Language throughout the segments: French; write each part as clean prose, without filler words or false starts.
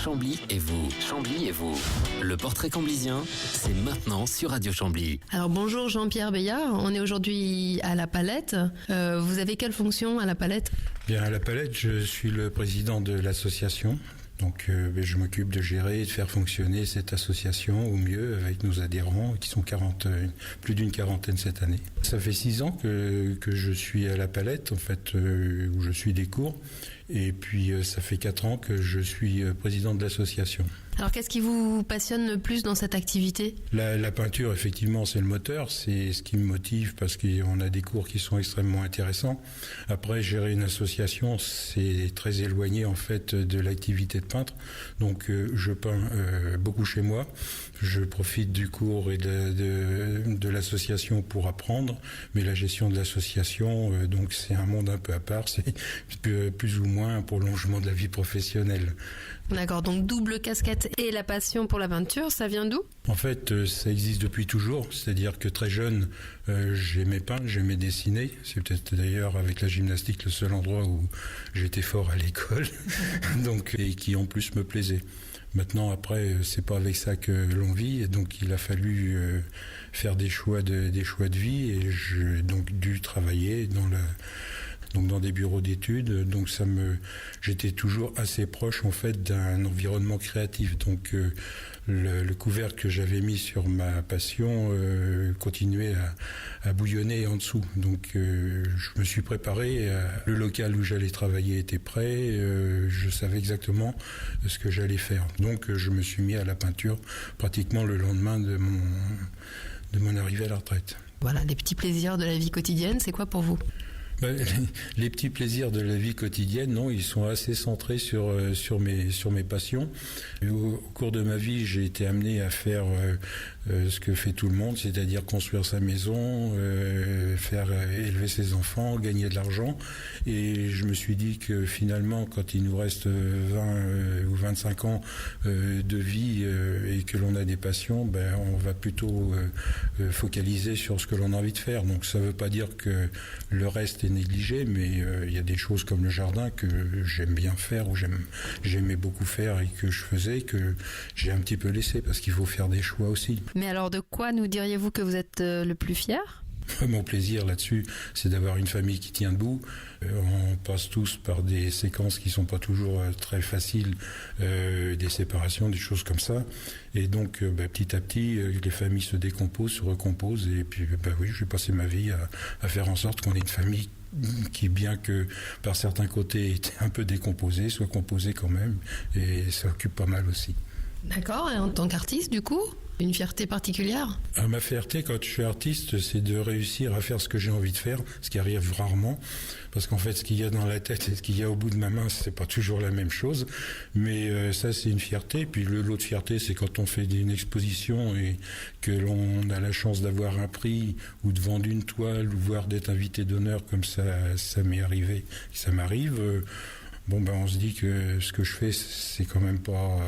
Chambly et vous. Chambly et vous. Le portrait camblisien, c'est maintenant sur Radio Chambly. Alors bonjour Jean-Pierre Bayard, on est aujourd'hui à La Palette. Vous avez quelle fonction à La Palette ? Bien, à La Palette, je suis le président de l'association. Donc je m'occupe de gérer et de faire fonctionner cette association au mieux avec nos adhérents qui sont plus d'une quarantaine cette année. Ça fait 6 ans que je suis à La Palette, en fait, où je suis des cours. Et puis ça fait 4 ans que je suis président de l'association. Alors qu'est-ce qui vous passionne le plus dans cette activité ? La peinture, effectivement, c'est le moteur, c'est ce qui me motive parce qu'on a des cours qui sont extrêmement intéressants. Après, gérer une association, c'est très éloigné en fait de l'activité de peintre. Donc je peins beaucoup chez moi. Je profite du cours et de l'association pour apprendre, mais la gestion de l'association, donc c'est un monde un peu à part, c'est plus ou moins un prolongement de la vie professionnelle. D'accord, donc double casquette et la passion pour la peinture, ça vient d'où ? En fait, ça existe depuis toujours, c'est-à-dire que très jeune, j'aimais peindre, j'aimais dessiner. C'est peut-être d'ailleurs avec la gymnastique le seul endroit où j'étais fort à l'école, donc et qui en plus me plaisait. Maintenant, après, c'est pas avec ça que l'on vit, et donc il a fallu faire des choix de vie, et j'ai donc dû travailler dans des bureaux d'études. Donc j'étais toujours assez proche en fait d'un environnement créatif. Donc le couvercle que j'avais mis sur ma passion continuait à bouillonner en dessous. Donc je me suis préparé. Le local où j'allais travailler était prêt. Je savais exactement ce que j'allais faire. Donc je me suis mis à la peinture pratiquement le lendemain de mon arrivée à la retraite. Voilà, les petits plaisirs de la vie quotidienne, c'est quoi pour vous ? Les petits plaisirs de la vie quotidienne, non, ils sont assez centrés sur mes passions. Et au cours de ma vie, j'ai été amené à faire ce que fait tout le monde, c'est-à-dire construire sa maison, faire élever ses enfants, gagner de l'argent. Et je me suis dit que finalement, quand il nous reste 20 ou 25 ans de vie et que l'on a des passions, on va plutôt focaliser sur ce que l'on a envie de faire. Donc ça ne veut pas dire que le reste est négligé, mais il y a des choses comme le jardin que j'aime bien faire, ou j'aimais beaucoup faire et que je faisais, que j'ai un petit peu laissé parce qu'il faut faire des choix aussi. Mais alors de quoi nous diriez-vous que vous êtes le plus fier ? Mon plaisir là-dessus, c'est d'avoir une famille qui tient debout. On passe tous par des séquences qui sont pas toujours très faciles, des séparations, des choses comme ça. Et donc, petit à petit, les familles se décomposent, se recomposent. Et puis, oui, j'ai passé ma vie à faire en sorte qu'on ait une famille qui, bien que par certains côtés était un peu décomposée, soit composée quand même. Et ça occupe pas mal aussi. D'accord, et en tant qu'artiste, du coup ? Une fierté particulière ? Ma fierté, quand je suis artiste, c'est de réussir à faire ce que j'ai envie de faire, ce qui arrive rarement, parce qu'en fait, ce qu'il y a dans la tête et ce qu'il y a au bout de ma main, c'est pas toujours la même chose. Mais ça, c'est une fierté. Puis l'autre fierté, c'est quand on fait une exposition et que l'on a la chance d'avoir un prix ou de vendre une toile ou voire d'être invité d'honneur, comme ça m'est arrivé, ça m'arrive. On se dit que ce que je fais, c'est quand même pas,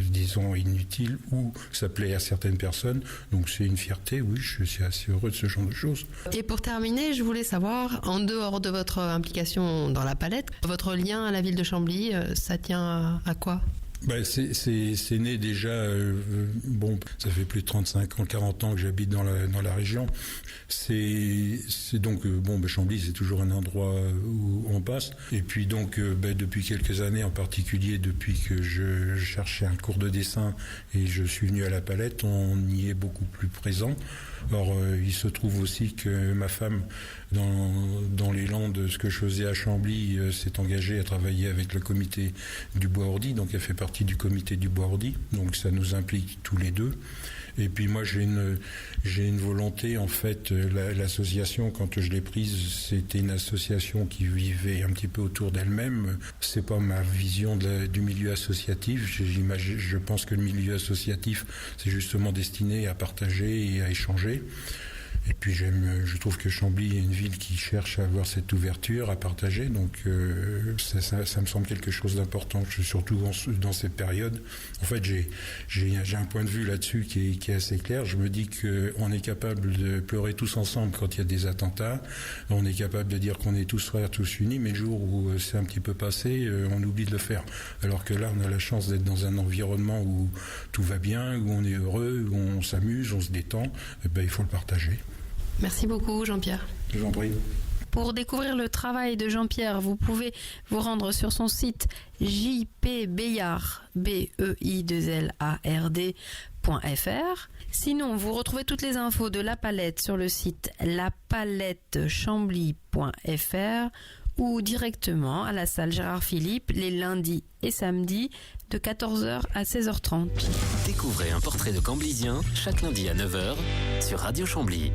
disons, inutile, ou ça plaît à certaines personnes. Donc c'est une fierté, oui, je suis assez heureux de ce genre de choses. Et pour terminer, je voulais savoir, en dehors de votre implication dans La Palette, votre lien à la ville de Chambly, ça tient à quoi ? C'est né déjà, ça fait plus de 35 ans, 40 ans que j'habite dans la région. C'est donc, Chambly, c'est toujours un endroit où on passe. Et puis donc, depuis quelques années, en particulier depuis que je cherchais un cours de dessin et je suis venu à La Palette, on y est beaucoup plus présent. Or, il se trouve aussi que ma femme, dans l'élan de ce que je faisais à Chambly, s'est engagée à travailler avec le comité du Bois-Ordi, donc elle fait partie du comité du Bois-Ordi, donc ça nous implique tous les deux. Et puis moi j'ai une volonté, en fait, l'association, quand je l'ai prise, c'était une association qui vivait un petit peu autour d'elle-même. C'est pas ma vision du milieu associatif. Je pense que le milieu associatif, c'est justement destiné à partager et à échanger. Et puis je trouve que Chambly est une ville qui cherche à avoir cette ouverture, à partager. Donc ça me semble quelque chose d'important, surtout dans cette période. En fait, j'ai un point de vue là-dessus qui est assez clair. Je me dis qu'on est capable de pleurer tous ensemble quand il y a des attentats. On est capable de dire qu'on est tous frères, tous unis, mais le jour où c'est un petit peu passé, on oublie de le faire. Alors que là, on a la chance d'être dans un environnement où tout va bien, où on est heureux, où on s'amuse, on se détend. Et il faut le partager. Merci beaucoup, Jean-Pierre. Je vous en prie. Pour découvrir le travail de Jean-Pierre, vous pouvez vous rendre sur son site jpbeillard, BEI2LARD.fr. Sinon, vous retrouvez toutes les infos de La Palette sur le site lapalettechambly.fr ou directement à la salle Gérard Philippe les lundis et samedis de 14h à 16h30. Découvrez un portrait de Camblisien chaque lundi à 9h sur Radio Chambly.